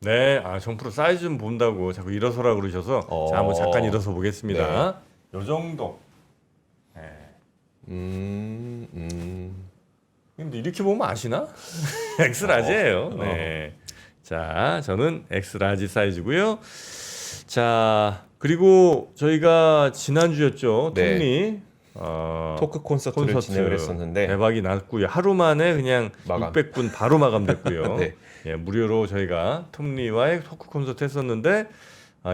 네, 정프로 사이즈 좀 본다고 자꾸 일어서라 그러셔서 자 한번 잠깐 일어서 보겠습니다. 요 정도. 네. 근데 이렇게 보면 아시나? 엑스라지예요. 네. 자, 저는 엑스라지 사이즈고요. 자, 그리고 저희가 지난주였죠. 네. 톱니 토크 콘서트를 진행을 했었는데 대박이 났고요. 하루 만에 그냥 마감. 600분 바로 마감됐고요. 네. 예, 무료로 저희가 톱니와의 토크 콘서트 했었는데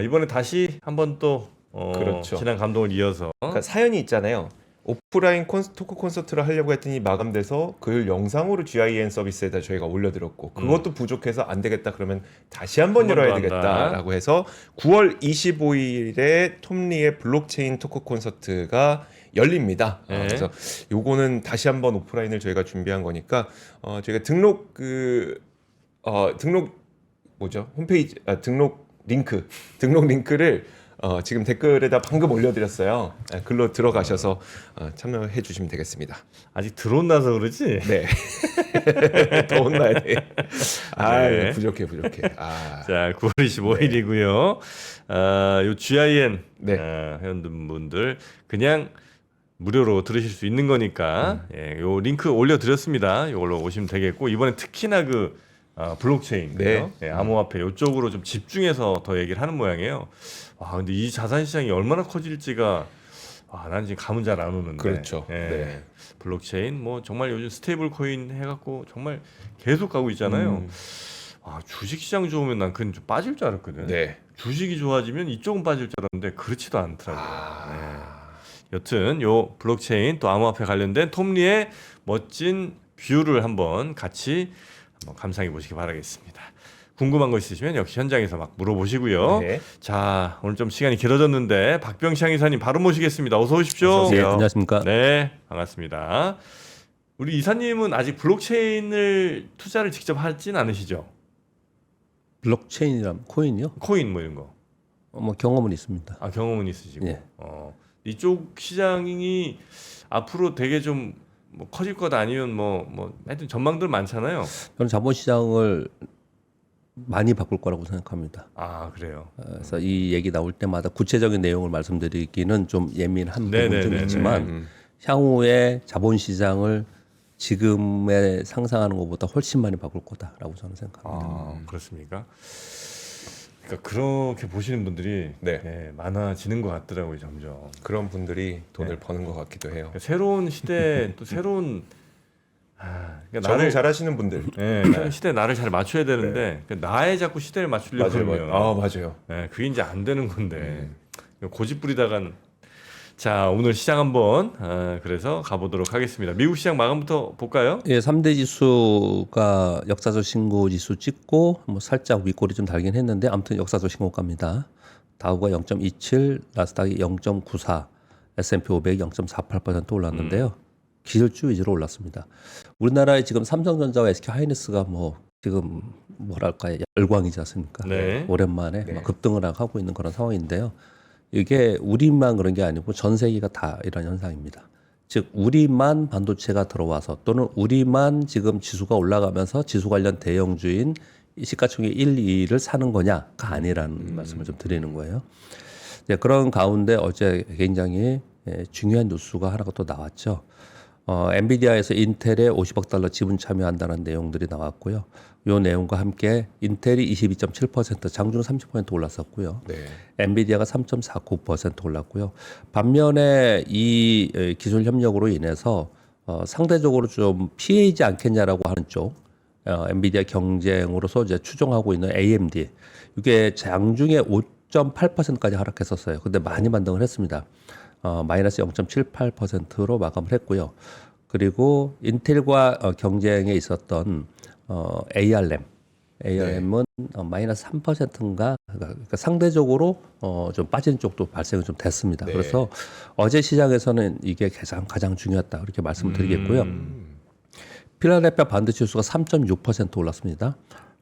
이번에 다시 한번 또 그렇죠. 지난 감동을 이어서 그러니까 사연이 있잖아요. 오프라인 토크 콘서트를 하려고 했더니 마감돼서 그걸 영상으로 GIN 서비스에다 저희가 올려드렸고 그것도 부족해서 안 되겠다 그러면 다시 한번 한번 열어야 더 되겠다라고 해서 9월 25일에 톱니의 블록체인 토크 콘서트가 열립니다. 네. 그래서 요거는 다시 한번 오프라인을 저희가 준비한 거니까 저희가 등록 홈페이지 등록 링크를 지금 댓글에다 방금 올려드렸어요. 글로 들어가셔서 참여해 주시면 되겠습니다. 아직 드론 나서 그러지? 네. 더 혼나야 돼. 네. 부족해. 자, 9월 25일이고요. 요 GIN 네. 회원분들 그냥 무료로 들으실 수 있는 거니까 예, 요 링크 올려드렸습니다. 이걸로 오시면 되겠고 이번에 특히나 그 블록체인, 네. 예, 암호화폐 이쪽으로 좀 집중해서 더 얘기를 하는 모양이에요. 근데 이 자산 시장이 얼마나 커질지가 난 지금 감은 잘 안 오는데. 그렇죠. 예, 네. 블록체인 뭐 정말 요즘 스테이블 코인 해갖고 정말 계속 가고 있잖아요. 주식 시장 좋으면 난 그건 좀 빠질 줄 알았거든. 네. 주식이 좋아지면 이쪽은 빠질 줄 알았는데 그렇지도 않더라고요. 네. 여튼 요 블록체인 또 암호화폐 관련된 톱니의 멋진 뷰를 한번 같이 감상해 보시기 바라겠습니다. 궁금한 거 있으시면 역시 현장에서 막 물어보시고요. 네. 자, 오늘 좀 시간이 길어졌는데 박병창 이사님 바로 모시겠습니다. 어서 오십시오. 어서 네, 오세요. 안녕하십니까. 네, 반갑습니다. 우리 이사님은 아직 블록체인을 투자를 직접 하진 않으시죠? 블록체인이란 코인이요? 코인 뭐 이런 거. 뭐 경험은 있습니다. 경험은 있으시고. 예. 이쪽 시장이 앞으로 되게 좀 뭐 커질 것 아니면 뭐 하여튼 전망들 많잖아요. 저는 자본시장을 많이 바꿀 거라고 생각합니다. 그래요. 그래서 이 얘기 나올 때마다 구체적인 내용을 말씀드리기는 좀 예민한 부분이 좀 있지만 향후에 자본시장을 지금에 상상하는 것보다 훨씬 많이 바꿀 거다라고 저는 생각합니다. 그렇습니까? 그러니까 그렇게 보시는 분들이 네. 예, 많아지는 것 같더라고요, 점점. 그런 분들이 돈을 네. 버는 것 같기도 해요. 그러니까 새로운 시대 또 새로운 그러니까 적응 잘하시는 분들. 새로운 시대에 나를 잘 맞춰야 되는데 그러니까 나에 자꾸 시대를 맞추려고 하면 맞아요. 그게 이제 안 되는 건데 고집 부리다간 자 오늘 시장 한번 그래서 가보도록 하겠습니다. 미국 시장 마감부터 볼까요? 예, 3대 지수가 역사적 신고 지수 찍고 뭐 살짝 윗골이 좀 달긴 했는데 아무튼 역사적 신고가입니다. 다우가 0.27, 나스닥이 0.94, S&P 500이 0.48% 올랐는데요. 기술주 위주로 올랐습니다. 우리나라에 지금 삼성전자와 SK하이닉스가 뭐 지금 뭐랄까 열광이지 않습니까? 네. 오랜만에 네. 막 급등을 하고 있는 그런 상황인데요. 이게 우리만 그런 게 아니고 전 세계가 다 이런 현상입니다. 즉 우리만 반도체가 들어와서 또는 우리만 지금 지수가 올라가면서 지수 관련 대형주인 시가총액 1, 2를 사는 거냐가 아니라는 말씀을 좀 드리는 거예요. 이제 그런 가운데 어제 굉장히 중요한 뉴스가 하나가 또 나왔죠. 엔비디아에서 인텔에 50억 달러 지분 참여한다는 내용들이 나왔고요. 이 내용과 함께 인텔이 22.7% 장중 30% 올랐었고요. 네. 엔비디아가 3.49% 올랐고요. 반면에 이 기술 협력으로 인해서 상대적으로 좀 피해이지 않겠냐라고 하는 쪽 엔비디아 경쟁으로서 이제 추종하고 있는 AMD 이게 장중에 5.8%까지 하락했었어요. 근데 많이 반등을 했습니다. 마이너스 0.78%로 마감을 했고요. 그리고 인텔과 경쟁에 있었던 ARM은 마이너스 3%인가 그러니까 상대적으로 좀 빠진 쪽도 발생이 좀 됐습니다. 네. 그래서 어제 시장에서는 이게 가장 중요했다 그렇게 말씀을 드리겠고요. 필라델피아 반도체 지수가 3.6% 올랐습니다.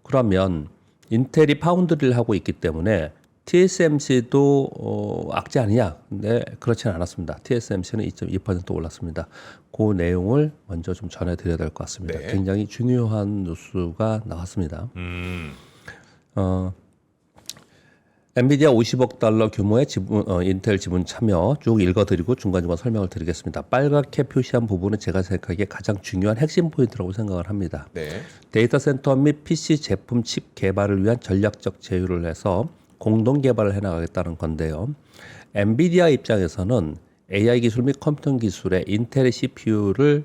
그러면 인텔이 파운드리를 하고 있기 때문에 TSMC도 악재 아니냐? 근데 그렇지는 않았습니다. TSMC는 2.2% 올랐습니다. 그 내용을 먼저 좀 전해드려야 될 것 같습니다. 네. 굉장히 중요한 뉴스가 나왔습니다. 엔비디아 50억 달러 규모의 인텔 지분 참여 쭉 읽어드리고 중간중간 설명을 드리겠습니다. 빨갛게 표시한 부분은 제가 생각하기에 가장 중요한 핵심 포인트라고 생각을 합니다. 네. 데이터 센터 및 PC 제품 칩 개발을 위한 전략적 제휴를 해서 공동 개발을 해나가겠다는 건데요. 엔비디아 입장에서는 AI 기술 및 컴퓨팅 기술에 인텔의 CPU를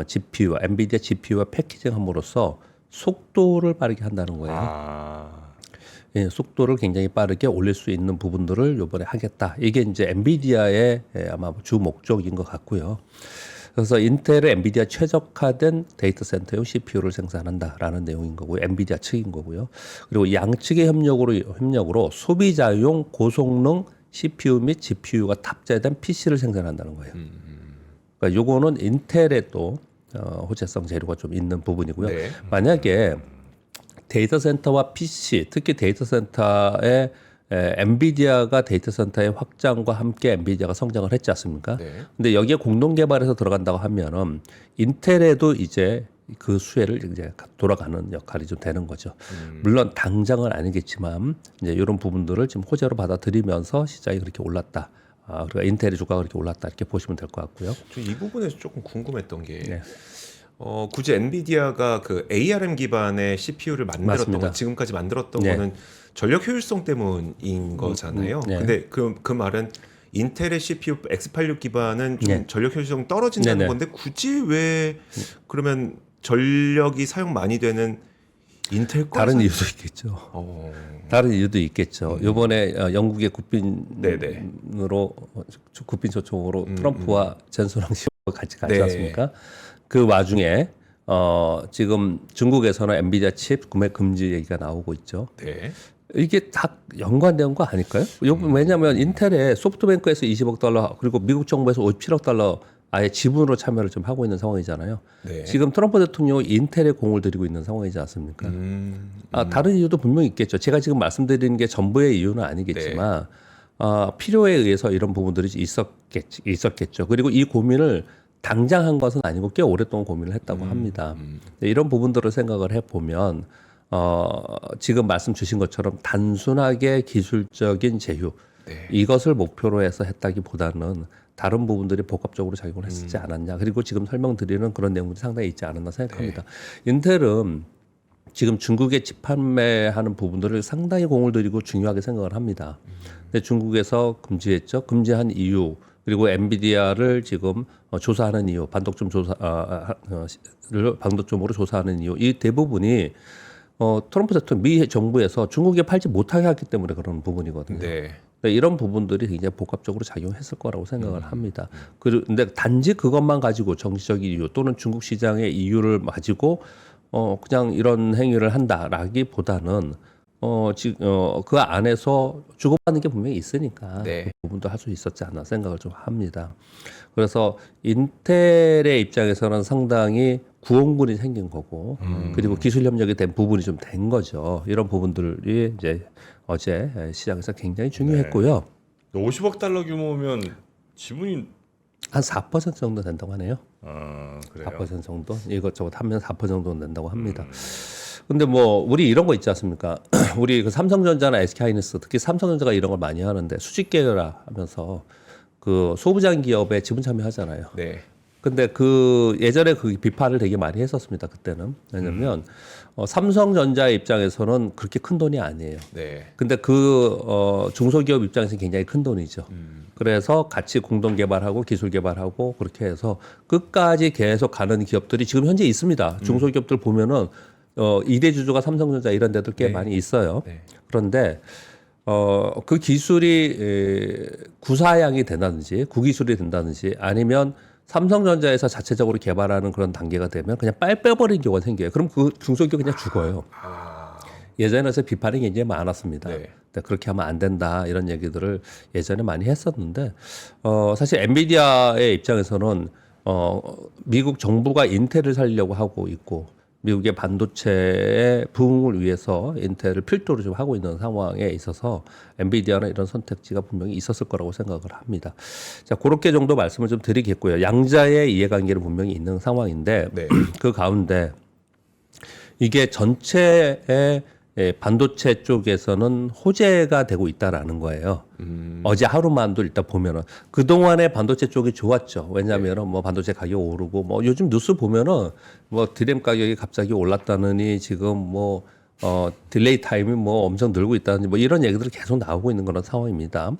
GPU, 엔비디아 GPU와 패키징함으로써 속도를 빠르게 한다는 거예요. 예, 속도를 굉장히 빠르게 올릴 수 있는 부분들을 이번에 하겠다. 이게 이제 엔비디아의 아마 주 목적인 것 같고요. 그래서 인텔의 엔비디아 최적화된 데이터 센터용 CPU를 생산한다라는 내용인 거고요. 엔비디아 측인 거고요. 그리고 양측의 협력으로 소비자용 고성능 CPU 및 GPU가 탑재된 PC를 생산한다는 거예요. 그러니까 요거는 인텔의 또 호재성 재료가 좀 있는 부분이고요. 네. 만약에 데이터 센터와 PC, 특히 데이터 센터의 엔비디아가 데이터 센터의 확장과 함께 엔비디아가 성장을 했지 않습니까? 네. 근데 여기에 공동 개발해서 들어간다고 하면은 인텔에도 이제 그 수혜를 이제 돌아가는 역할이 좀 되는 거죠. 물론 당장은 아니겠지만 이제 이런 부분들을 지금 호재로 받아들이면서 시장이 그렇게 올랐다. 그러니까 인텔의 주가가 그렇게 올랐다 이렇게 보시면 될 것 같고요. 저 이 부분에서 조금 궁금했던 게 네. 굳이 엔비디아가 그 ARM 기반의 CPU를 만들었던 맞습니다. 거, 지금까지 만들었던 네. 거는 전력 효율성 때문인 거잖아요. 네. 근데 그 말은 인텔의 CPU X86 기반은 좀 네. 전력 효율성 떨어진다는 네네. 건데 굳이 왜 그러면 전력이 사용 많이 되는 인텔 거 다른 이유도 있겠죠. 다른 이유도 있겠죠. 이번에 영국의 네네. 국빈 초청으로 트럼프와 젠슨왕 씨와 같이 가지 네. 않습니까? 그 와중에 지금 중국에서는 엔비디아 칩 구매 금지 얘기가 나오고 있죠. 네. 이게 다 연관된 거 아닐까요? 왜냐하면 인텔에 소프트뱅크에서 20억 달러 그리고 미국 정부에서 57억 달러 아예 지분으로 참여를 좀 하고 있는 상황이잖아요. 네. 지금 트럼프 대통령이 인텔에 공을 들이고 있는 상황이지 않습니까? 다른 이유도 분명히 있겠죠. 제가 지금 말씀드리는 게 전부의 이유는 아니겠지만 필요에 의해서 이런 부분들이 있었겠죠. 그리고 이 고민을 당장 한 것은 아니고 꽤 오랫동안 고민을 했다고 합니다. 이런 부분들을 생각을 해보면 지금 말씀 주신 것처럼 단순하게 기술적인 제휴 이것을 목표로 해서 했다기보다는 다른 부분들이 복합적으로 작용을 했었지 않았냐. 그리고 지금 설명드리는 그런 내용들이 상당히 있지 않았나 생각합니다. 인텔은 지금 중국에 칩 판매하는 부분들을 상당히 공을 들이고 중요하게 생각을 합니다. 근데 중국에서 금지했죠. 금지한 이유 그리고 엔비디아를 지금 조사하는 이유, 반도점으로 조사하는 이유, 이 대부분이 트럼프 대통령 미 정부에서 중국에 팔지 못하게 했기 때문에 그런 부분이거든요. 네. 이런 부분들이 굉장히 복합적으로 작용했을 거라고 생각을 합니다. 그런데 단지 그것만 가지고 정치적인 이유 또는 중국 시장의 이유를 가지고 그냥 이런 행위를 한다라기보다는 그 안에서 주고받는 게 분명히 있으니까 네. 그 부분도 할 수 있었지 않나 생각을 좀 합니다. 그래서 인텔의 입장에서는 상당히 구원군이 생긴 거고 그리고 기술 협력이 된 부분이 좀 된 거죠. 이런 부분들이 이제 어제 시장에서 굉장히 중요했고요. 50억 달러 규모면 지분이 한 4% 정도 된다고 하네요. 그래요. 4% 정도 이것저것 하면 4% 정도 된다고 합니다. 근데 뭐 우리 이런 거 있지 않습니까? 우리 그 삼성전자나 SK하이닉스 특히 삼성전자가 이런 걸 많이 하는데 수직 계열화 하면서 그 소부장 기업에 지분 참여하잖아요. 네. 근데 그 예전에 그 비판을 되게 많이 했었습니다. 그때는 왜냐면 삼성전자의 입장에서는 그렇게 큰 돈이 아니에요. 네. 근데 중소기업 입장에서는 굉장히 큰 돈이죠. 그래서 같이 공동 개발하고 기술 개발하고 그렇게 해서 끝까지 계속 가는 기업들이 지금 현재 있습니다. 중소기업들 보면은 2대 주주가 삼성전자 이런 데도 꽤 많이 있어요. 네. 그런데 그 기술이 구사양이 된다든지 구기술이 된다든지 아니면 삼성전자에서 자체적으로 개발하는 그런 단계가 되면 그냥 빼버리는 경우가 생겨요. 그럼 그 중소기업 그냥 죽어요. 예전에서 비판이 굉장히 많았습니다. 네. 근데 그렇게 하면 안 된다 이런 얘기들을 예전에 많이 했었는데 사실 엔비디아의 입장에서는 미국 정부가 인텔을 살리려고 하고 있고 미국의 반도체의 부흥을 위해서 인텔을 필두로 좀 하고 있는 상황에 있어서 엔비디아는 이런 선택지가 분명히 있었을 거라고 생각을 합니다. 자, 그렇게 정도 말씀을 좀 드리겠고요. 양자의 이해관계는 분명히 있는 상황인데 네. 그 가운데 이게 전체의 반도체 쪽에서는 호재가 되고 있다라는 거예요. 어제 하루만도 일단 보면은 그 동안에 반도체 쪽이 좋았죠. 왜냐하면은 뭐 반도체 가격 오르고 뭐 요즘 뉴스 보면은 뭐 드램 가격이 갑자기 올랐다느니 지금 뭐 딜레이 타임이 뭐 엄청 늘고 있다든지 뭐 이런 얘기들이 계속 나오고 있는 그런 상황입니다.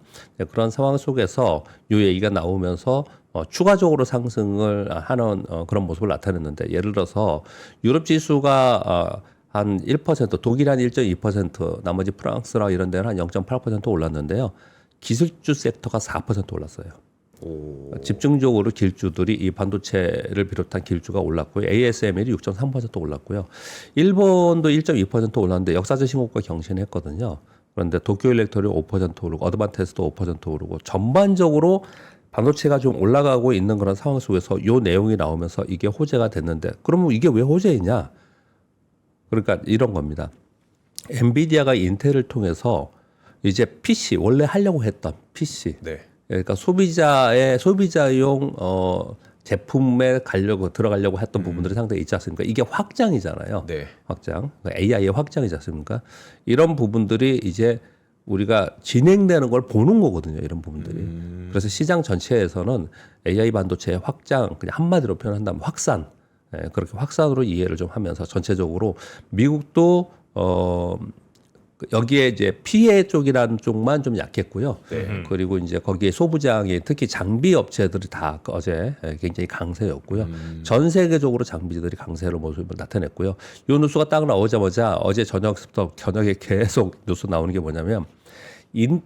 그런 상황 속에서 이 얘기가 나오면서 추가적으로 상승을 하는 그런 모습을 나타냈는데 예를 들어서 유럽 지수가 한 1%, 독일 한 1.2%, 나머지 프랑스랑 이런 데는 한 0.8% 올랐는데요. 기술주 섹터가 4% 올랐어요. 집중적으로 길주들이 이 반도체를 비롯한 길주가 올랐고요. ASML이 6.3% 올랐고요. 일본도 1.2% 올랐는데 역사적 신고가 경신했거든요. 그런데 도쿄 일렉트릭이 5% 오르고 어드반테스도 5% 오르고 전반적으로 반도체가 좀 올라가고 있는 그런 상황 속에서 이 내용이 나오면서 이게 호재가 됐는데 그러면 이게 왜 호재이냐? 그러니까 이런 겁니다. 엔비디아가 인텔을 통해서 이제 PC 원래 하려고 했던 PC 네. 그러니까 소비자용 제품에 들어가려고 했던 부분들이 상당히 있지 않습니까? 이게 확장이잖아요. 네. 확장, AI의 확장이지 않습니까? 이런 부분들이 이제 우리가 진행되는 걸 보는 거거든요. 이런 부분들이. 그래서 시장 전체에서는 AI 반도체의 확장, 그냥 한마디로 표현한다면 확산, 그렇게 확산으로 이해를 좀 하면서 전체적으로 미국도 여기에 이제 피해 쪽이라는 쪽만 좀 약했고요. 그리고 이제 거기에 소부장이 특히 장비 업체들이 다 어제 굉장히 강세였고요. 전 세계적으로 장비들이 강세로 모습을 나타냈고요. 이 뉴스가 딱 나오자마자 어제 저녁부터 저녁에 계속 뉴스 나오는 게 뭐냐면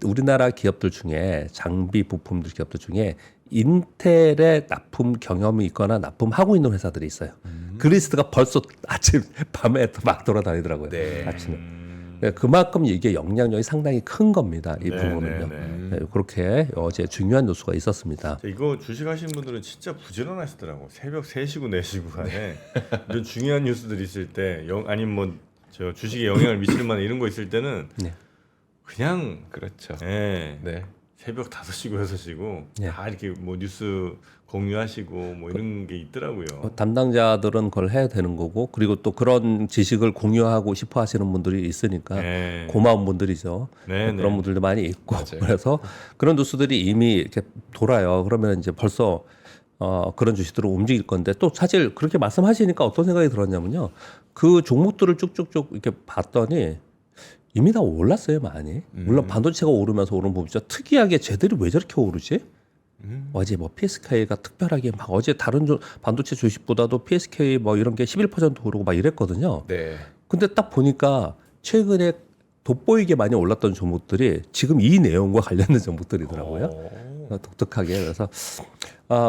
우리나라 기업들 중에 장비 부품들 기업들 중에 인텔에 납품 경험이 있거나 납품하고 있는 회사들이 있어요. 그 리스트가 벌써 아침 밤에 막 돌아다니더라고요. 네. 아침에. 그만큼 이게 영향력이 상당히 큰 겁니다. 이 부분은요. 네, 그렇게 어제 중요한 뉴스가 있었습니다. 이거 주식하시는 분들은 진짜 부지런하시더라고. 새벽 3시고 4시고 간에 이런 중요한 뉴스들이 있을 때 아니면 뭐 저 주식에 영향을 미칠 만한 이런 거 있을 때는 그냥 그렇죠. 네. 네. 새벽 5시고 6시고 네. 다 이렇게 뭐 뉴스 공유하시고 뭐 이런 게 있더라고요. 담당자들은 그걸 해야 되는 거고 그리고 또 그런 지식을 공유하고 싶어 하시는 분들이 있으니까 네. 고마운 분들이죠. 네, 그런 네. 분들도 많이 있고 맞아요. 그래서 그런 뉴스들이 이미 이렇게 돌아요. 그러면 이제 벌써 그런 주식들을 움직일 건데 또 사실 그렇게 말씀하시니까 어떤 생각이 들었냐면요. 그 종목들을 쭉쭉쭉 이렇게 봤더니 이미 다 올랐어요, 많이. 물론 반도체가 오르면서 오른 부분이죠. 특이하게 쟤들이 왜 저렇게 오르지? 어제 뭐 PSK가 특별하게 막 어제 다른 반도체 주식보다도 PSK 뭐 이런 게 11% 오르고 막 이랬거든요. 네. 근데 딱 보니까 최근에 돋보이게 많이 올랐던 종목들이 지금 이 내용과 관련된 종목들이더라고요. 독특하게. 그래서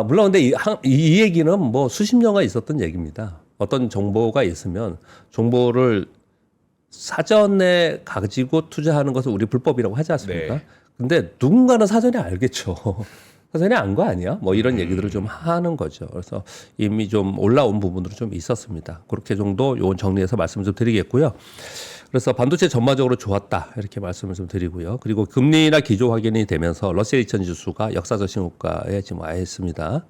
물론 근데 이 얘기는 뭐 수십 년간 있었던 얘기입니다. 어떤 정보가 있으면 정보를 사전에 가지고 투자하는 것을 우리 불법이라고 하지 않습니까? 네. 근데 누군가는 사전에 알겠죠. 사전에 안 거 아니야? 뭐 이런 얘기들을 좀 하는 거죠. 그래서 이미 좀 올라온 부분으로 좀 있었습니다. 그렇게 정도 요건 정리해서 말씀을 좀 드리겠고요. 그래서 반도체 전반적으로 좋았다 이렇게 말씀을 좀 드리고요. 그리고 금리나 기조 확인이 되면서 러셀 2000 지수가 역사적 신고가에 지금 와 있습니다.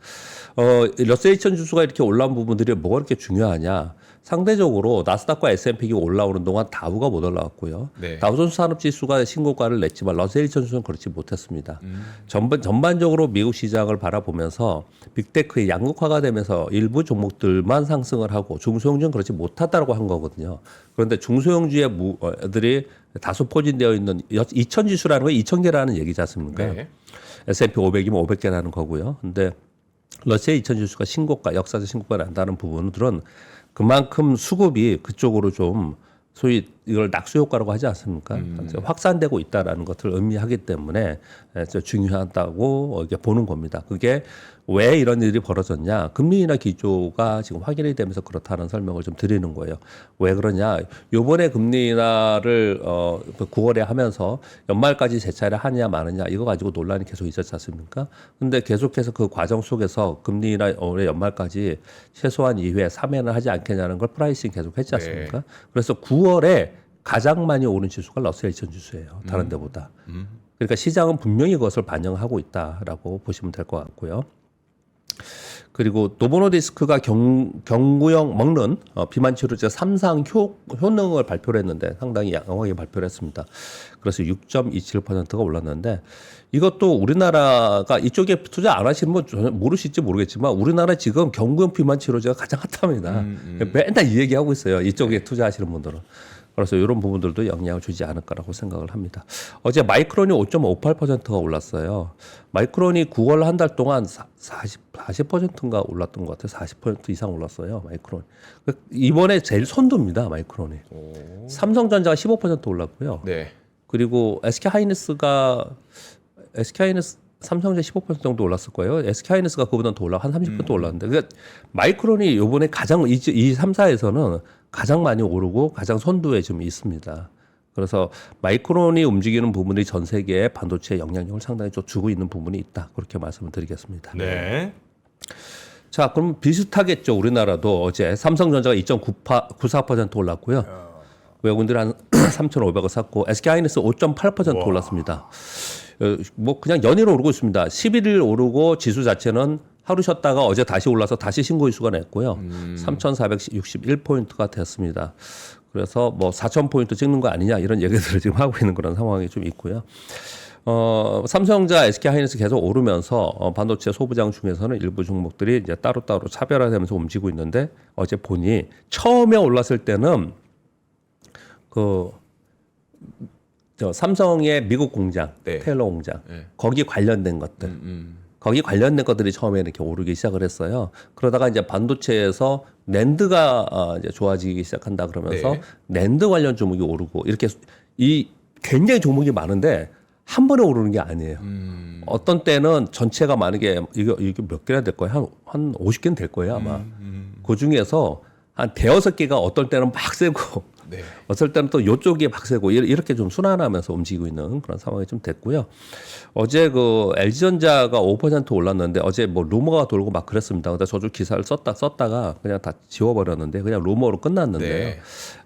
러셀 2000 지수가 이렇게 올라온 부분들이 뭐가 그렇게 중요하냐? 상대적으로 나스닥과 S&P가 올라오는 동안 다우가 못 올라왔고요. 네. 다우존스 산업지수가 신고가를 냈지만 러셀 2000 지수는 그렇지 못했습니다. 전반적으로 미국 시장을 바라보면서 빅테크의 양극화가 되면서 일부 종목들만 상승을 하고 중소형주는 그렇지 못하다고 한 거거든요. 그런데 중소형주의 애들이 다소 포진되어 있는 2000 지수라는 건 2000개라는 얘기지 않습니까? 네. S&P 500이면 500개라는 거고요. 근데 러시아 2000 지수가 신고가, 역사적 신고가 난다는 부분들은 그만큼 수급이 그쪽으로 좀 소위 이걸 낙수 효과라고 하지 않습니까? 확산되고 있다라는 것을 의미하기 때문에 중요하다고 이렇게 보는 겁니다. 그게 왜 이런 일이 벌어졌냐? 금리나 기조가 지금 확인이 되면서 그렇다는 설명을 좀 드리는 거예요. 왜 그러냐? 요번에 금리 인하를 9월에 하면서 연말까지 재차를 하느냐 마느냐 이거 가지고 논란이 계속 있었지 않습니까? 근데 계속해서 그 과정 속에서 금리 인하 올해 연말까지 최소한 2회, 3회는 하지 않겠냐는 걸 프라이싱 계속 했지 않습니까? 그래서 9월에 가장 많이 오른 지수가 러셀 2000 지수예요. 다른 데보다. 그러니까 시장은 분명히 그것을 반영하고 있다라고 보시면 될 것 같고요. 그리고 노보노디스크가 경구용 먹는 비만 치료제 3상 효능을 발표를 했는데 상당히 양호하게 발표를 했습니다. 그래서 6.27%가 올랐는데 이것도 우리나라가 이쪽에 투자 안 하시는 분 전혀 모르실지 모르겠지만 우리나라 지금 경구용 비만 치료제가 가장 핫합니다. 맨날 이 얘기하고 있어요. 이쪽에 투자하시는 분들은. 그래서 이런 부분들도 영향을 주지 않을까라고 생각을 합니다. 어제 마이크론이 5.58%가 올랐어요. 마이크론이 9월 한 달 동안 40%인가 올랐던 것 같아요. 40% 이상 올랐어요. 마이크론. 이번에 제일 선두입니다. 마이크론이. 삼성전자가 15% 올랐고요. 네. 그리고 SK하이닉스 삼성전자 15% 정도 올랐을 거예요. SK하이닉스가 그보다 더 올라 한 30% 올랐는데 그러니까 마이크론이 이번에 가장 이 3사에서는 가장 많이 오르고 가장 선두에 좀 있습니다. 그래서 마이크론이 움직이는 부분이 전 세계의 반도체에 영향력을 상당히 좀 주고 있는 부분이 있다. 그렇게 말씀을 드리겠습니다. 네. 자, 그럼 비슷하겠죠. 우리나라도 어제 삼성전자가 2.94% 올랐고요. 외국인들이 한 3,500을 샀고 SK하이닉스 5.8% 올랐습니다. 뭐 그냥 연이로 오르고 있습니다. 11일 오르고 지수 자체는 하루 쉬었다가 어제 다시 올라서 다시 신고 일수가 냈고요. 3,461포인트가 됐습니다. 그래서 뭐 4,000포인트 찍는 거 아니냐 이런 얘기들을 지금 하고 있는 그런 상황이 좀 있고요. 삼성전자, SK하이닉스 계속 오르면서 반도체 소부장 중에서는 일부 종목들이 이제 따로따로 차별화되면서 움직이고 있는데 어제 보니 처음에 올랐을 때는 삼성의 미국 공장, 네. 테일러 공장, 네. 거기 관련된 것들, 거기 관련된 것들이 처음에 이렇게 오르기 시작을 했어요. 그러다가 이제 반도체에서 낸드가 이제 좋아지기 시작한다 그러면서 네. 낸드 관련 종목이 오르고 이렇게 이 굉장히 종목이 많은데 한 번에 오르는 게 아니에요. 어떤 때는 전체가 많은 이게 몇 개나 될 거예요? 한 50개는 될 거예요 아마. 그 중에서 한 대여섯 개가 어떨 때는 막 세고. 네. 어떨 때는 또 이쪽이 박세고 이렇게 좀 순환하면서 움직이고 있는 그런 상황이 좀 됐고요. 어제 그 LG전자가 5% 올랐는데 어제 뭐 루머가 돌고 막 그랬습니다. 근데 저도 기사를 썼다가 그냥 다 지워버렸는데 그냥 루머로 끝났는데요.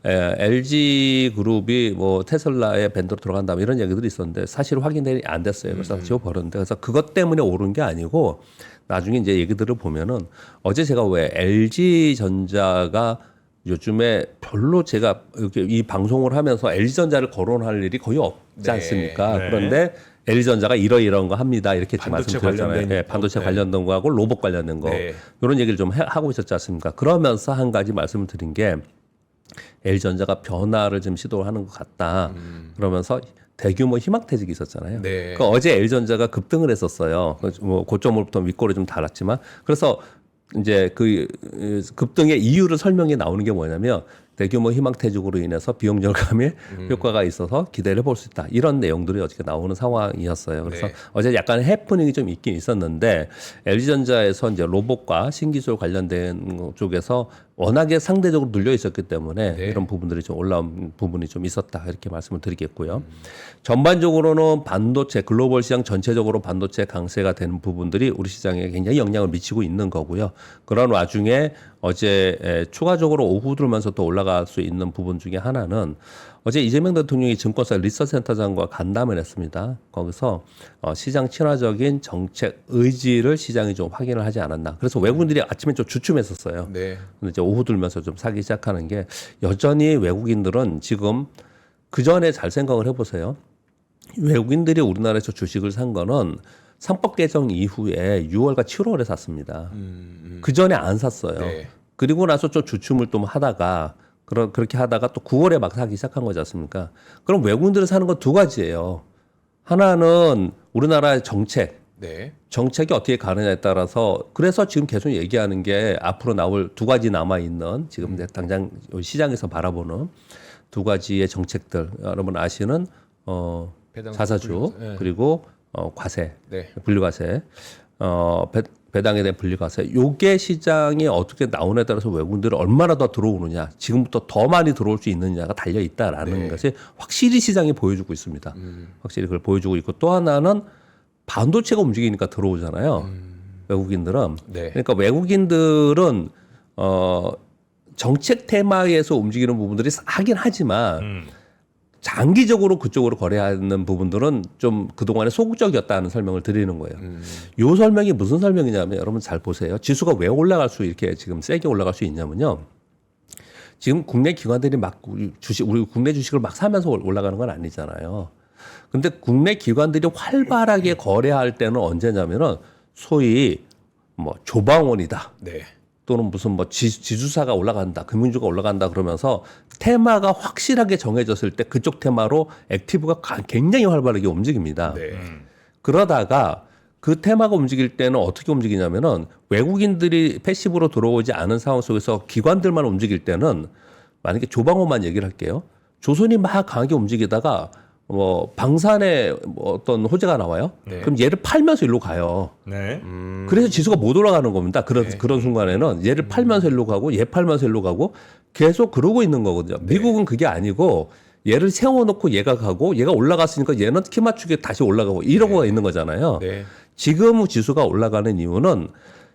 네. LG그룹이 뭐 테슬라의 밴드로 들어간다 이런 얘기들이 있었는데 사실 확인이 안 됐어요. 그래서 지워버렸는데 그래서 그것 때문에 오른 게 아니고 나중에 이제 얘기들을 보면은 어제 제가 왜 LG전자가 요즘에 별로 제가 이렇게 이 방송을 하면서 LG전자를 거론할 일이 거의 없지 네. 않습니까? 네. 그런데 LG전자가 이런 거 합니다. 이렇게 지금 반도체 말씀드렸잖아요. 관련된 네, 반도체 네. 관련된 거하고 로봇 관련된 거 네. 이런 얘기를 좀 하고 있었지 않습니까? 그러면서 한 가지 말씀을 드린 게 LG전자가 변화를 좀 시도하는 것 같다. 그러면서 대규모 희망퇴직이 있었잖아요. 네. 그 어제 LG전자가 급등을 했었어요. 뭐 고점으로부터 윗골이 좀 달았지만 그래서 이제 그 급등의 이유를 설명이 나오는 게 뭐냐면 대규모 희망퇴직으로 인해서 비용 절감에 효과가 있어서 기대를 볼 수 있다. 이런 내용들이 어저께 나오는 상황이었어요. 그래서 네. 어제 약간 해프닝이 좀 있긴 있었는데 LG전자에서 이제 로봇과 신기술 관련된 쪽에서 워낙에 상대적으로 눌려 있었기 때문에 네. 이런 부분들이 좀 올라온 부분이 좀 있었다. 이렇게 말씀을 드리겠고요. 전반적으로는 반도체 글로벌 시장 전체적으로 반도체 강세가 되는 부분들이 우리 시장에 굉장히 영향을 미치고 있는 거고요. 그런 와중에 어제 추가적으로 오후 들면서 또 올라갈 수 있는 부분 중에 하나는 어제 이재명 대통령이 증권사 리서치센터장과 간담을 했습니다. 거기서 시장 친화적인 정책 의지를 시장이 좀 확인을 하지 않았나. 그래서 외국인들이 아침에 좀 주춤했었어요. 네. 근데 이제 오후 들면서 좀 사기 시작하는 게 여전히 외국인들은 지금 그 전에 잘 생각을 해보세요. 외국인들이 우리나라에서 주식을 산 거는 상법 개정 이후에 6월과 7월에 샀습니다. 그 전에 안 샀어요. 네. 그리고 나서 좀 주춤을 좀 하다가 그렇게 하다가 또 9월에 막 사기 시작한 거지 않습니까? 그럼 외국인들이 사는 건 두 가지예요. 하나는 우리나라의 정책. 네. 정책이 어떻게 가느냐에 따라서 그래서 지금 계속 얘기하는 게 앞으로 나올 두 가지 남아 있는 지금 당장 시장에서 바라보는 두 가지의 정책들 여러분 아시는 배당 자사주 네. 그리고 과세 네. 분류과세 배당에 대한 분리과세 요게 시장이 어떻게 나오냐에 따라서 외국인들이 얼마나 더 들어오느냐 지금부터 더 많이 들어올 수 있느냐가 달려 있다라는 네. 것이 확실히 시장이 보여주고 있습니다. 확실히 그걸 보여주고 있고 또 하나는 반도체가 움직이니까 들어오잖아요. 외국인들은 네. 그러니까 외국인들은 정책 테마에서 움직이는 부분들이 하긴 하지만 장기적으로 그쪽으로 거래하는 부분들은 좀 그동안에 소극적이었다는 설명을 드리는 거예요. 요 설명이 무슨 설명이냐면 여러분 잘 보세요. 지수가 왜 올라갈 수 이렇게 지금 세게 올라갈 수 있냐면요. 지금 국내 기관들이 막 우리 국내 주식을 막 사면서 올라가는 건 아니잖아요. 근데 국내 기관들이 활발하게 거래할 때는 언제냐면은 소위 뭐 조방원이다. 네. 또는 무슨 뭐 지주사가 올라간다, 금융주가 올라간다 그러면서 테마가 확실하게 정해졌을 때 그쪽 테마로 액티브가 굉장히 활발하게 움직입니다. 네. 그러다가 그 테마가 움직일 때는 어떻게 움직이냐면은 외국인들이 패시브로 들어오지 않은 상황 속에서 기관들만 움직일 때는 만약에 조방호만 얘기를 할게요. 조선이 막 강하게 움직이다가 뭐 방산에 뭐 어떤 호재가 나와요. 네. 그럼 얘를 팔면서 일로 가요. 네. 그래서 지수가 못 올라가는 겁니다. 그런 순간에는 얘를 팔면서 일로 가고 얘 팔면서 일로 가고 계속 그러고 있는 거거든요. 미국은 그게 아니고 얘를 세워놓고 얘가 가고 얘가 올라갔으니까 얘는 키 맞추게 다시 올라가고 이러고 있는 거잖아요. 네. 지금 지수가 올라가는 이유는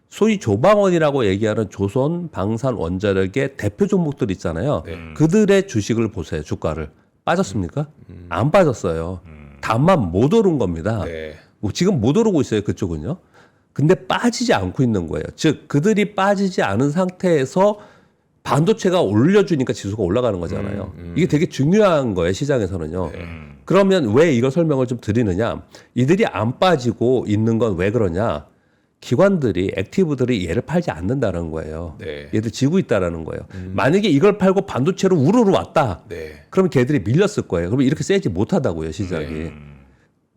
소위 조방원이라고 얘기하는 조선, 방산, 원자력의 대표 종목들 있잖아요. 그들의 주식을 보세요. 주가를. 빠졌습니까? 안 빠졌어요. 다만 못 오른 겁니다. 네. 지금 못 오르고 있어요. 그쪽은요. 근데 빠지지 않고 있는 거예요. 즉 그들이 빠지지 않은 상태에서 반도체가 올려주니까 지수가 올라가는 거잖아요. 이게 되게 중요한 거예요. 시장에서는요. 그러면 왜 이거 설명을 좀 드리느냐. 이들이 안 빠지고 있는 건 왜 그러냐. 기관들이 액티브들이 얘를 팔지 않는다는 거예요. 네. 얘들 지고 있다라는 거예요. 만약에 이걸 팔고 반도체로 우르르 왔다. 네. 그럼 걔들이 밀렸을 거예요. 그러면 이렇게 세지 못하다고요, 시장이.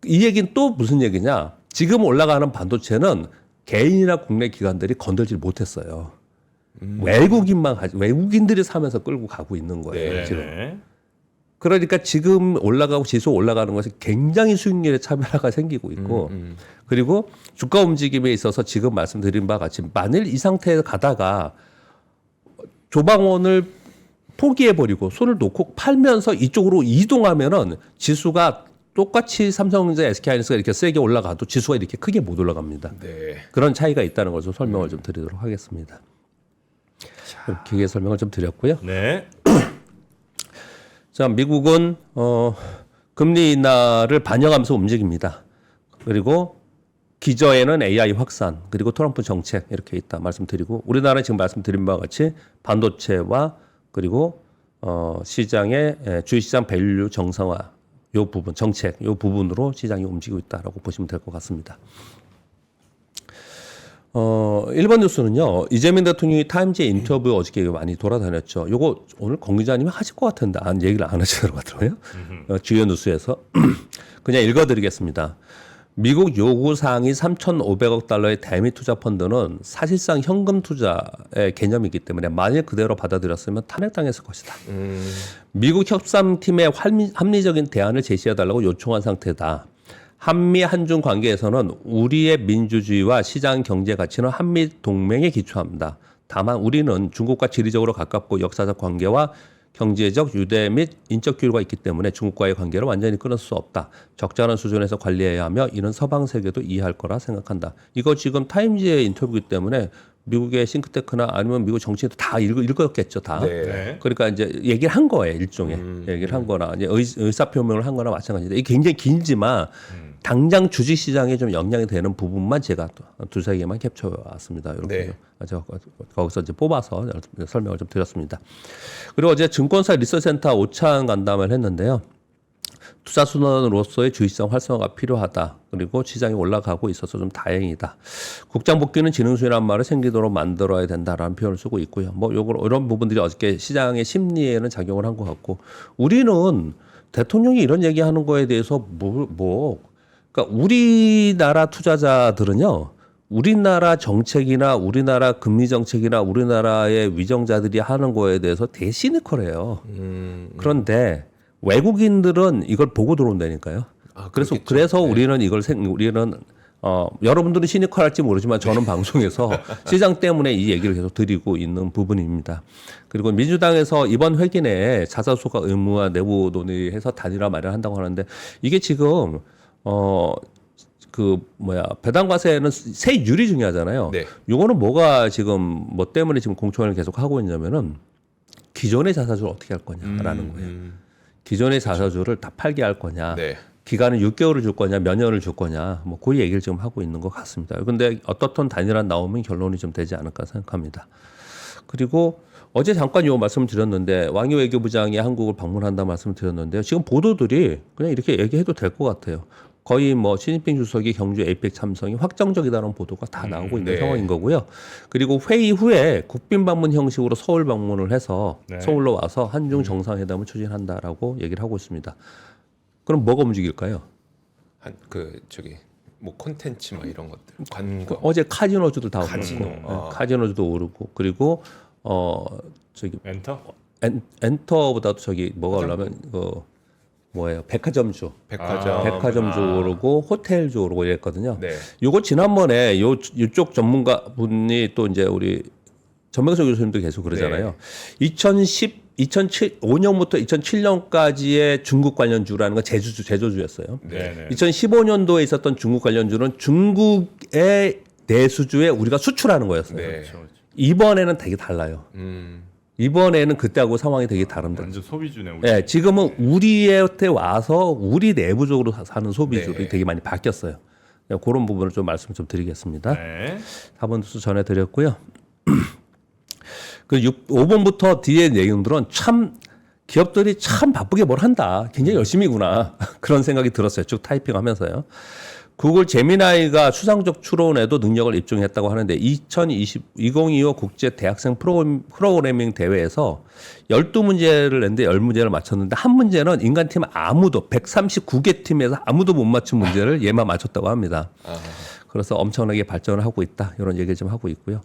이 얘기는 또 무슨 얘기냐? 지금 올라가는 반도체는 개인이나 국내 기관들이 건들지 못했어요. 외국인들이 사면서 끌고 가고 있는 거예요. 네. 지금. 네. 그러니까 지금 올라가고 지수 올라가는 것이 굉장히 수익률의 차별화가 생기고 있고 그리고 주가 움직임에 있어서 지금 말씀드린 바와 같이 만일 이 상태에 가다가 조방원을 포기해버리고 손을 놓고 팔면서 이쪽으로 이동하면은 지수가 똑같이 삼성전자, SK하이닉스가 이렇게 세게 올라가도 지수가 이렇게 크게 못 올라갑니다. 네. 그런 차이가 있다는 걸 좀 설명을 좀 드리도록 하겠습니다. 길게 설명을 좀 드렸고요. 네. 자, 미국은 금리 인하를 반영하면서 움직입니다. 그리고 기저에는 AI 확산, 그리고 트럼프 정책 이렇게 있다 말씀드리고 우리나라는 지금 말씀드린 바와 같이 반도체와 그리고 시장의 주식시장 밸류 정상화 요 부분 정책 요 부분으로 시장이 움직이고 있다라고 보시면 될 것 같습니다. 1번 뉴스는요. 이재명 대통령이 타임지에 인터뷰 어저께 많이 돌아다녔죠. 요거 오늘 공 기자님이 하실 것 같은데 얘기를 안 하시더라고요. 주요 뉴스에서. 그냥 읽어드리겠습니다. 미국 요구사항이 3,500억 달러의 대미 투자 펀드는 사실상 현금 투자의 개념이기 때문에 만일 그대로 받아들였으면 탄핵당했을 것이다. 미국 협상팀에 합리적인 대안을 제시해달라고 요청한 상태다. 한미 한중 관계에서는 우리의 민주주의와 시장 경제 가치는 한미 동맹에 기초합니다. 다만 우리는 중국과 지리적으로 가깝고 역사적 관계와 경제적 유대 및 인적 교류가 있기 때문에 중국과의 관계를 완전히 끊을 수 없다. 적절한 수준에서 관리해야 하며 이는 서방 세계도 이해할 거라 생각한다. 이거 지금 타임지의 인터뷰이기 때문에 미국의 싱크테크나 아니면 미국 정치인도 다 읽었겠죠, 다. 네. 그러니까 이제 얘기를 한 거예요, 일종의. 얘기를 한 거나 이제 의사표명을 한 거나 마찬가지다. 이게 굉장히 길지만 당장 주식시장에 좀 영향이 되는 부분만 제가 두세 개만 캡처해 왔습니다. 이렇게. 네. 제가 거기서 이제 뽑아서 설명을 좀 드렸습니다. 그리고 어제 증권사 리서치센터 오찬 간담회를 했는데요. 투자 순환으로서의 주식시장 활성화가 필요하다. 그리고 시장이 올라가고 있어서 좀 다행이다. 국장 복귀는 지능수이라는 말을 생기도록 만들어야 된다라는 표현을 쓰고 있고요. 뭐 이런 부분들이 어저께 시장의 심리에는 작용을 한 것 같고 우리는 대통령이 이런 얘기하는 거에 대해서 그러니까 우리나라 투자자들은요. 우리나라 정책이나 우리나라 금리 정책이나 우리나라의 위정자들이 하는 거에 대해서 되게 시니컬해요. 그런데 외국인들은 이걸 보고 들어온다니까요. 그래서 우리는 여러분들은 시니컬할지 모르지만 저는 방송에서 시장 때문에 이 얘기를 계속 드리고 있는 부분입니다. 그리고 민주당에서 이번 회기 내에 자사수가 의무화 내부 논의해서 단일화 마련한다고 하는데 이게 지금 배당과세는 세율이 중요하잖아요. 네. 요거는 뭐가 지금 뭐 때문에 지금 공청회를 계속 하고 있냐면은 기존의 자사주를 어떻게 할 거냐라는 거예요. 기존의 자사주를 다 팔게 할 거냐, 네. 기간은 6개월을 줄 거냐, 몇 년을 줄 거냐, 뭐 그 얘기를 지금 하고 있는 것 같습니다. 근데 어떻든 단일화 나오면 결론이 좀 되지 않을까 생각합니다. 그리고 어제 잠깐 요 말씀을 드렸는데 왕이 외교부장이 한국을 방문한다 말씀을 드렸는데요. 지금 보도들이 그냥 이렇게 얘기해도 될 것 같아요. 거의 뭐 시진핑 주석이 경주 에이펙 참석이 확정적이다는 보도가 다 나오고 있는 네. 상황인 거고요. 그리고 회의 후에 국빈 방문 형식으로 서울 방문을 해서 네. 서울로 와서 한중 정상회담을 추진한다라고 얘기를 하고 있습니다. 그럼 뭐가 움직일까요? 한 그 저기 뭐 콘텐츠 막 이런 것들 관광. 어제 카지노주도 다 카지노. 오르고, 아. 카지노주도 오르고, 그리고 저기 엔터? 엔터보다도 저기 뭐가 올라면 그 뭐예요? 백화점주, 백화점. 백화점주 오르고 호텔주 오르고 이랬거든요. 네. 요거 지난번에 이쪽 전문가 분이 또 이제 우리 전명석 교수님도 계속 그러잖아요. 2005년부터 2007년까지의 중국 관련주라는 건 제조주였어요. 네. 2015년도에 있었던 중국 관련주는 중국의 내수주에 우리가 수출하는 거였어요. 네. 그렇죠. 이번에는 되게 달라요. 이번에는 그때하고 상황이 되게 다릅니다. 완전 소비주네. 우리. 네, 지금은 우리한테 와서 우리 내부적으로 사는 소비주들이 네. 되게 많이 바뀌었어요. 그런 부분을 좀 말씀 좀 드리겠습니다. 네. 4번 뉴스 전해드렸고요. 그 5번부터 뒤에 내용들은 참 기업들이 참 바쁘게 뭘 한다. 굉장히 열심히구나. 그런 생각이 들었어요. 쭉 타이핑하면서요. 구글 제미나이가 추상적 추론에도 능력을 입증했다고 하는데 2025 국제 대학생 프로그래밍 대회에서 12문제를 냈는데 10문제를 맞췄는데 한 문제는 인간팀 아무도 139개 팀에서 아무도 못 맞춘 문제를 얘만 맞췄다고 합니다. 그래서 엄청나게 발전을 하고 있다. 이런 얘기를 좀 하고 있고요.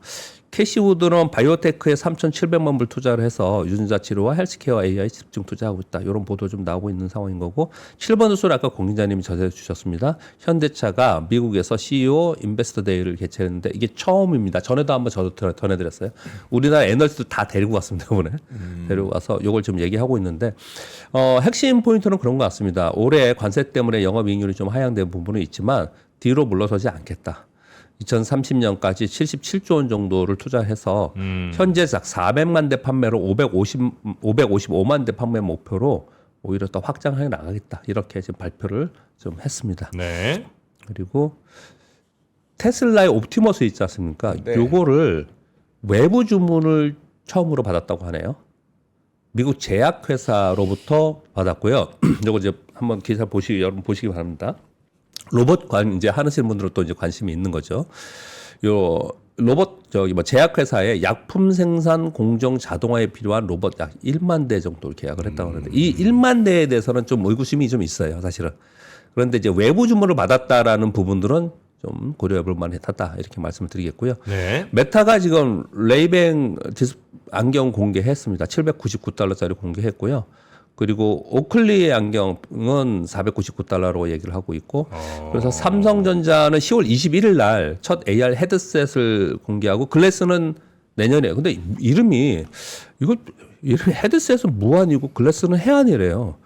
캐시우드는 바이오테크에 3,700만 불 투자를 해서 유전자 치료와 헬스케어 AI 집중 투자하고 있다. 이런 보도 좀 나오고 있는 상황인 거고 7번 뉴스를 아까 공인자님이 전해 주셨습니다. 현대차가 미국에서 CEO 인베스터 데이를 개최했는데 이게 처음입니다. 전에도 한번 저도 전해드렸어요. 우리나라 애널리스트 다 데리고 왔습니다. 이번에 데리고 와서 이걸 지금 얘기하고 있는데 핵심 포인트는 그런 것 같습니다. 올해 관세 때문에 영업이익률이 좀 하향된 부분은 있지만 뒤로 물러서지 않겠다. 2030년까지 77조 원 정도를 투자해서 현재 작 400만 대 판매로 555만 대 판매 목표로 오히려 더 확장해 나가겠다. 이렇게 지금 발표를 좀 했습니다. 네. 그리고 테슬라의 옵티머스 있지 않습니까? 네. 요거를 외부 주문을 처음으로 받았다고 하네요. 미국 제약회사로부터 받았고요. 요거 이제 한번 기사 여러분 보시기 바랍니다. 로봇 이제 하시는 분들은 또 이제 관심이 있는 거죠. 요 로봇 제약회사에 약품 생산 공정 자동화에 필요한 로봇 약 1만 대 정도를 계약을 했다고 하는데 이 1만 대에 대해서는 좀 의구심이 좀 있어요, 사실은. 그런데 이제 외부 주문을 받았다라는 부분들은 좀 고려해볼 만하다 이렇게 말씀을 드리겠고요. 네. 메타가 지금 레이뱅 안경 공개했습니다. 799달러짜리 공개했고요. 그리고 오클리의 안경은 499달러로 얘기를 하고 있고 그래서 삼성전자는 10월 21일 날 첫 AR 헤드셋을 공개하고 글래스는 내년에 근데 이름이 헤드셋은 무한이고 글래스는 해안이래요.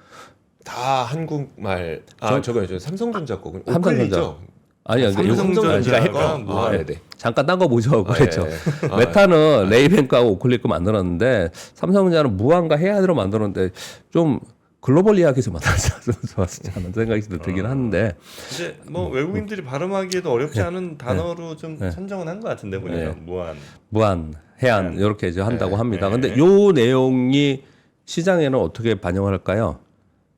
다 한국말. 저거요. 삼성전자 거군. 삼성전자. 오클리죠. 아니요, 삼성전자가 아, 네네. 잠깐 딴 거 보죠. 그랬죠. 예, 예. 메타는 레이뱅크하고 오클리 거 만들었는데 삼성전자는 무한과 해안으로 만들었는데 좀 글로벌리하게 좀 만들었으면 좋았지 않은 생각이 들긴 하는데 이제 뭐 외국인들이 발음하기에도 어렵지 않은 단어로 좀 선정은 한 것 같은데 보니까 무한, 해안 이렇게 이제 한다고 합니다. 네. 근데 요 내용이 시장에는 어떻게 반영을 할까요?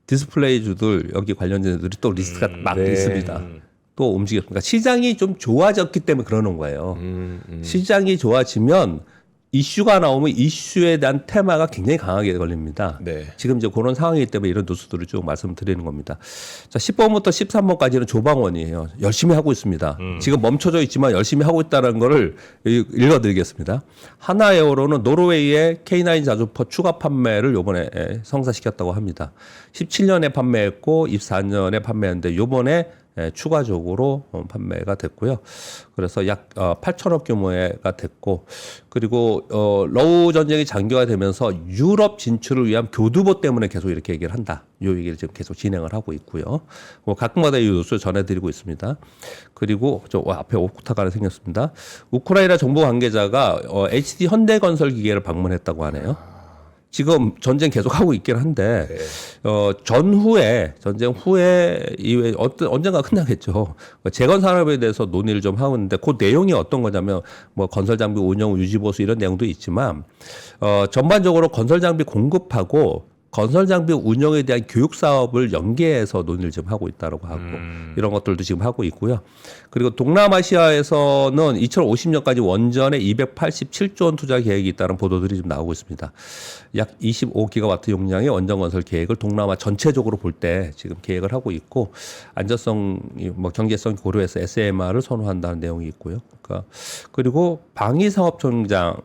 디스플레이주들 여기 관련된 또 리스트가 막 있습니다. 또 움직였습니다. 시장이 좀 좋아졌기 때문에 그러는 거예요. 시장이 좋아지면 이슈가 나오면 이슈에 대한 테마가 굉장히 강하게 걸립니다. 네. 지금 이제 그런 상황이기 때문에 이런 뉴스들을 쭉 말씀드리는 겁니다. 자, 10번부터 13번까지는 조방원이에요. 열심히 하고 있습니다. 지금 멈춰져 있지만 열심히 하고 있다는 거를 읽어드리겠습니다. 하나에어로는 노르웨이의 K9 자주포 추가 판매를 요번에 성사시켰다고 합니다. 17년에 판매했고 24년에 판매했는데 요번에 추가적으로 판매가 됐고요. 그래서 약 8천억 규모가 됐고 그리고 러우 전쟁이 장기화되면서 유럽 진출을 위한 교두보 때문에 계속 이렇게 얘기를 한다. 이 얘기를 지금 계속 진행을 하고 있고요. 가끔마다 이 뉴스를 전해드리고 있습니다. 그리고 저 앞에 오쿠타가 하나 생겼습니다. 우크라이나 정부 관계자가 HD 현대건설 기계를 방문했다고 하네요. 지금 전쟁 계속하고 있긴 한데 전쟁 후에 이후에 언젠가 끝나겠죠. 재건 산업에 대해서 논의를 좀 하고 있는데 그 내용이 어떤 거냐면 뭐 건설 장비 운영 유지 보수 이런 내용도 있지만 전반적으로 건설 장비 공급하고 건설 장비 운영에 대한 교육 사업을 연계해서 논의를 좀 하고 있다고 하고 이런 것들도 지금 하고 있고요. 그리고 동남아시아에서는 2050년까지 원전에 287조 원 투자 계획이 있다는 보도들이 좀 나오고 있습니다. 약 25기가와트 용량의 원전 건설 계획을 동남아 전체적으로 볼 때 지금 계획을 하고 있고 안전성, 뭐 경제성 고려해서 SMR을 선호한다는 내용이 있고요. 그러니까 그리고 방위산업청장이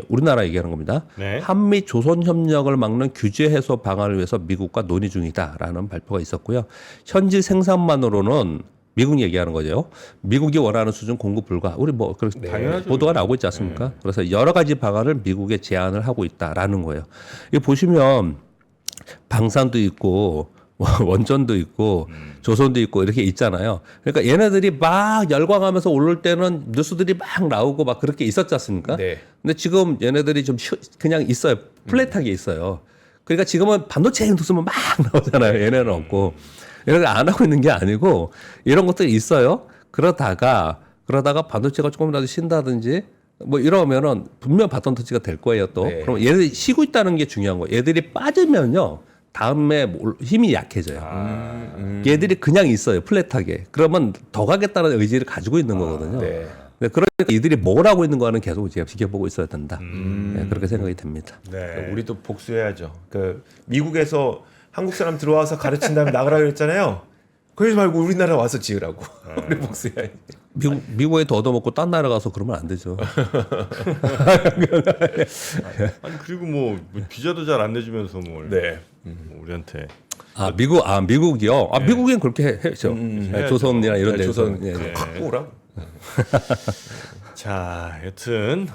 우리나라 얘기하는 겁니다. 네. 한미 조선 협력을 막는 규제 해소 방안을 위해서 미국과 논의 중이다라는 발표가 있었고요. 현지 생산만으로는 미국 얘기하는 거죠. 미국이 원하는 수준 공급 불가. 우리 뭐 그렇게 당연하죠. 보도가 나오고 있지 않습니까? 그래서 여러 가지 방안을 미국에 제안을 하고 있다라는 거예요. 이 보시면 방산도 있고 원전도 있고 조선도 있고 이렇게 있잖아요. 그러니까 얘네들이 막 열광하면서 오를 때는 뉴스들이 막 나오고 막 그렇게 있었지 않습니까? 네. 근데 지금 얘네들이 좀 그냥 있어요. 플랫하게 있어요. 그러니까 지금은 반도체 뉴스만 막 나오잖아요. 얘네는 없고. 얘네들 안 하고 있는 게 아니고 이런 것들이 있어요. 그러다가 반도체가 조금이라도 쉰다든지 뭐 이러면은 분명 바톤 터치가 될 거예요 또. 네. 그럼 얘들이 쉬고 있다는 게 중요한 거예요. 얘들이 빠지면요. 다음에 힘이 약해져요. 얘들이 그냥 있어요. 플랫하게. 그러면 더 가겠다는 의지를 가지고 있는 거거든요. 네. 네, 그러니까 이들이 뭘 하고 있는 거는 계속 제가 지켜보고 있어야 된다. 네, 그렇게 생각이 됩니다. 네. 우리도 복수해야죠. 그 미국에서 한국 사람 들어와서 가르친 다음에 나가라 그랬잖아요. 그러지 말고 우리나라 와서 지으라고. 우리 복수해야지. 미국에 더 얻어먹고 딴 나라 가서 그러면 안 되죠. 아니 그리고 뭐 비자도 잘 안 내주면서 뭘 네. 뭐 우리한테 미국이요. 네. 미국엔 그렇게 해죠. 해야죠. 조선이나 이런 데서. 조선 네. 갖고 오라고. 자, 여튼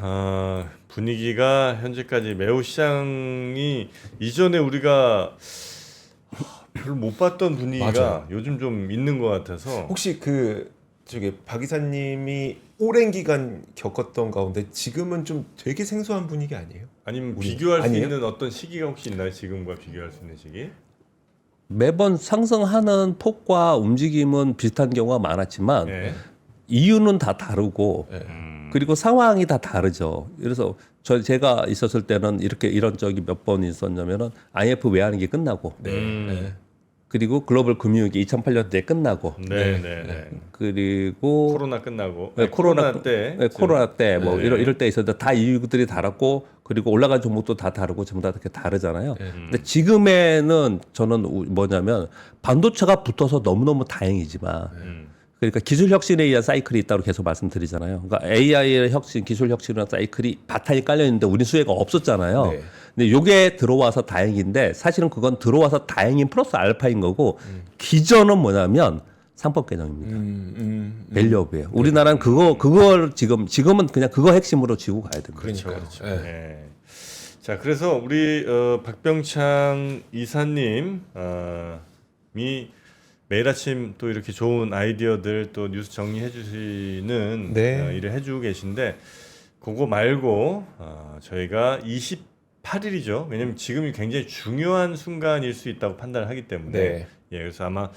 분위기가 현재까지 매우 시장이 이전에 우리가 별로 못 봤던 분위기가 맞아요. 요즘 좀 있는 것 같아서 혹시 박 이사님이 오랜 기간 겪었던 가운데 지금은 좀 되게 생소한 분위기 아니에요? 아니면 비교할 아니에요? 수 있는 어떤 시기가 혹시 있나요? 지금과 비교할 수 있는 시기? 매번 상승하는 폭과 움직임은 비슷한 경우가 많았지만 네. 이유는 다 다르고 네. 그리고 상황이 다 다르죠. 그래서 제가 있었을 때는 이런 적이 몇 번 있었냐면은 IMF 외환위기 끝나고 네. 그리고 글로벌 금융위기 2008년도에 끝나고 네, 네, 네. 그리고 코로나 끝나고 네, 코로나 때 코로나 때 뭐 네. 이럴 때 있었는데 다 이유들이 다르고 그리고 올라간 종목도 다 다르고 전부 다 이렇게 다르잖아요. 근데 지금에는 저는 뭐냐면 반도체가 붙어서 너무너무 다행이지만 그러니까 기술 혁신에 의한 사이클이 있다고 계속 말씀드리잖아요. 그러니까 AI의 혁신, 기술 혁신이라는 사이클이 바탕이 깔려 있는데 우리 수혜가 없었잖아요. 네. 근데 요게 들어와서 다행인데 사실은 그건 들어와서 다행인 플러스 알파인 거고 기전은 뭐냐면 상법 개정입니다. 밸류업이에요. 우리나라는 그걸 지금은 그냥 그거 핵심으로 쥐고 가야 됩니다. 그러니까요. 네. 네. 자, 그래서 우리 박병창 이사님이 매일 아침 또 이렇게 좋은 아이디어들 또 뉴스 정리해 주시는 네. 일을 해주고 계신데 그거 말고 저희가 28일이죠. 왜냐면 지금이 굉장히 중요한 순간일 수 있다고 판단을 하기 때문에 네. 예, 그래서 아마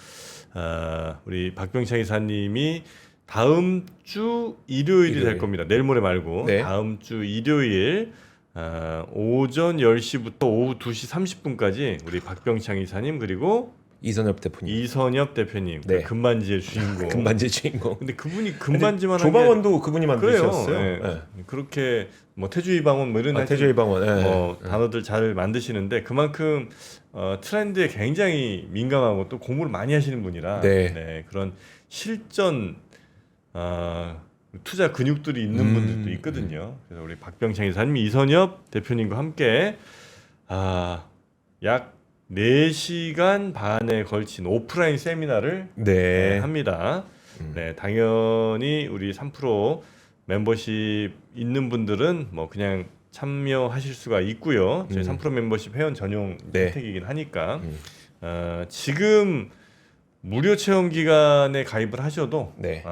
우리 박병창 이사님이 다음 주 일요일이 될 겁니다. 내일 모레 말고 네. 다음 주 일요일 오전 10시부터 오후 2시 30분까지 우리 박병창 이사님 그리고 이선엽 대표님. 이선엽 대표님 네. 그 금반지의 주인공. 금반지 주인공. 근데 그분이 금반지만 한 게 조방원도 그분이 그래요. 만드셨어요. 네. 네. 그렇게 뭐 태주의 방언 뭐 이런 하여튼 태조의 방원. 네. 뭐 단어들 잘 만드시는데 그만큼 트렌드에 굉장히 민감하고 또 공부를 많이 하시는 분이라 네. 그런 실전 투자 근육들이 있는 분들도 있거든요. 그래서 우리 박병창 이사님, 이선엽 대표님과 함께 약 4시간 반에 걸친 오프라인 세미나를 네. 합니다. 네, 당연히 우리 3프로 멤버십 있는 분들은 뭐 그냥 참여하실 수가 있고요. 저희 3프로 멤버십 회원 전용 네. 혜택이긴 하니까 지금 무료 체험 기간에 가입을 하셔도 네.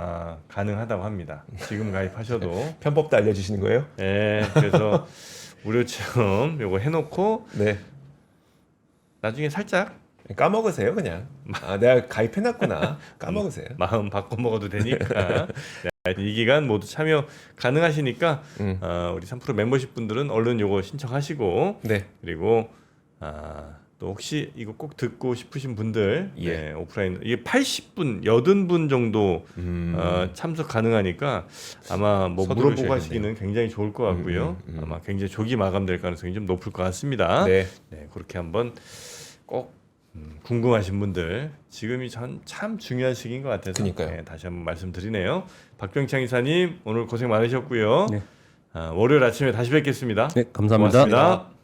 가능하다고 합니다. 지금 가입하셔도 편법도 알려주시는 거예요? 네, 그래서 무료 체험 요거 해놓고 네. 나중에 살짝 까먹으세요 그냥. 아 내가 가입해놨구나. 까먹으세요. 마음 바꿔 먹어도 되니까 네, 하여튼 이 기간 모두 참여 가능하시니까 우리 3프로 멤버십 분들은 얼른 요거 신청하시고 네. 그리고 또 혹시 이거 꼭 듣고 싶으신 분들 예. 네, 오프라인 이게 80분, 80분 정도 참석 가능하니까 아마 뭐 물어보고 서두르셔야겠네요. 하시기는 굉장히 좋을 것 같고요. 아마 굉장히 조기 마감될 가능성이 좀 높을 것 같습니다. 네. 네, 그렇게 한번 꼭 궁금하신 분들 지금이 참 중요한 시기인 것 같아서 그러니까요. 네, 다시 한번 말씀드리네요. 박병창 이사님 오늘 고생 많으셨고요. 네. 월요일 아침에 다시 뵙겠습니다. 네, 감사합니다. 고맙습니다.